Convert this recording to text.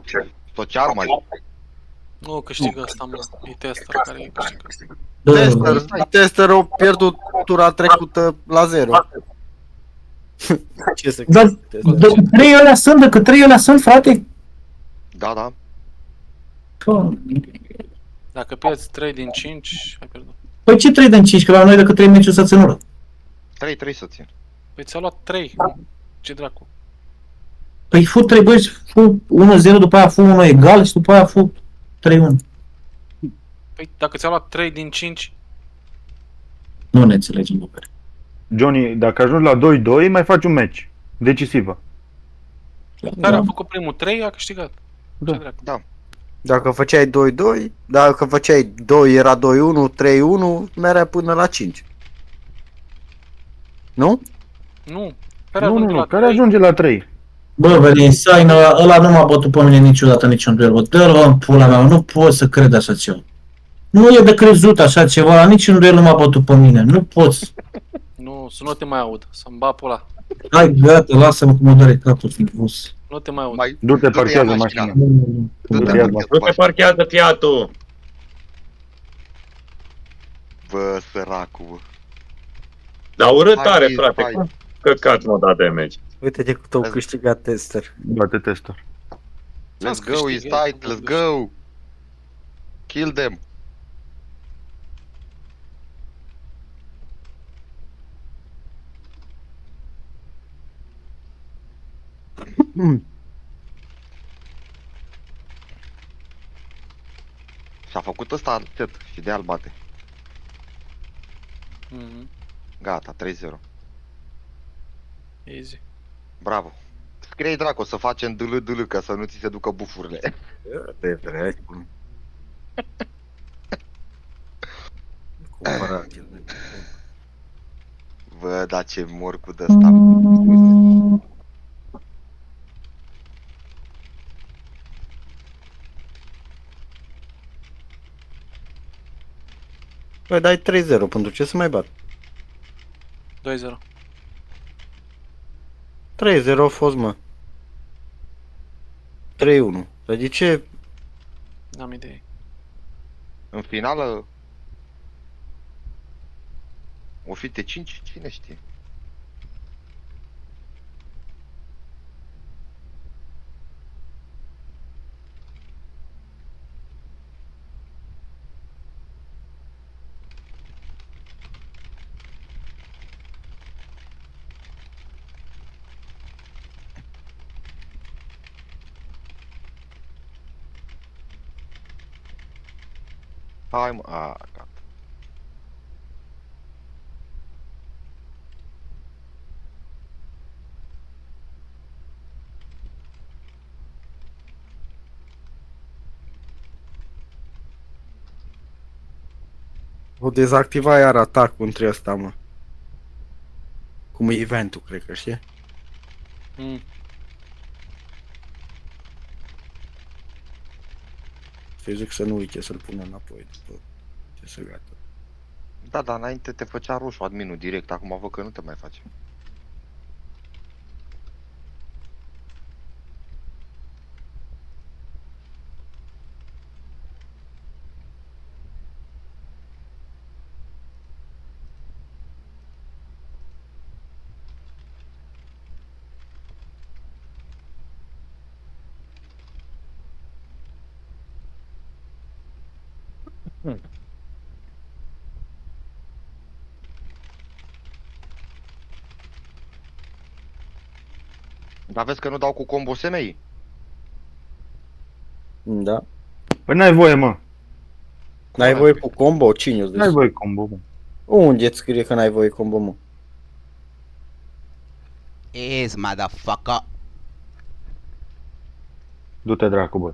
ce? Tot ce armă? Nu câștigă ăsta, mă. E tester care câștigă. Tester au pierdut tura trecută la 0. Ce să Dar trei ălea sunt, dacă trei ălea sunt, frate? Da, da. Dacă pierzi 3 din 5, ai pierdut. Păi ce 3 din 5? Că la noi dacă 3 meciuri s-a ținut. 3 să țin. Păi ți-a luat 3. Ce dracu? Păi fu 3 băieți, fu 1-0, după aia fu 1 egal și după aia fu 3-1. Păi dacă ți-a luat 3 din 5, Nu ne înțelegem, bă. Johnny, dacă ajungi la 2-2, mai faci un meci. Decisivă. care a făcut primul 3, a câștigat. Da. Ce dracu? Da. Dacă făceai 2-2, dacă făceai 2 era 2-1, 3-1, merea până la 5. Nu? Nu. Nu, care ajunge la 3. Bă, Velin Saină, ăla nu m-a bătut pe mine niciodată niciun duel, bă. Dă-l în pula mea, nu pot să cred așa ceva. Nu e de crezut așa ceva, la niciun duel nu m-a bătut pe mine, nu poți. Nu, să nu te mai aud, să-mi bat pula. Hai, gata, lasă-mă că mă doare capul frumos. Nu te mai aud. Mai... Du-te, parchează ia mașina. Du-te, Ia, parchează Nu te mașina. parchează Fiatul. Bă, săracu, bă. Dar urât tare, Hai, frate. hai. Cum căcat m-a dat damage? Uite-te cât au câștigat tester. Bate testor. Let's go, he's tight, let's go. Kill them. Și-a făcut ăsta atât și de al bate. Mhm. Gata, 3-0. Easy. Bravo. Scrie dracu să facem dl ca să nu ți se ducă bufurile. De vrei. Bă, da ce mor cu de-asta. Păi dai 3-0, pentru ce să mai bat? 2-0. 3-0 a fost, mă. 3-1. Dar de ce? N-am idee. În finală o fi T5, cine știe? Hai mă, gata. O dezactiva iar atacul între ăsta, mă. Cum e eventul, cred că, știi? Mm. Să-i zic să nu uite să-l pună înapoi după ce se gata. Da, dar înainte te făcea roșu adminul direct, acum văd că nu te mai face. Dar vezi că nu dau cu combo SMI? Da. Păi n-ai voie, mă. N-ai voie cu combo? Cine o zis? N-ai voie combo, mă. Unde îți scrie că n-ai voie combo, mă? Is motherfucker. Du-te dracu, bă.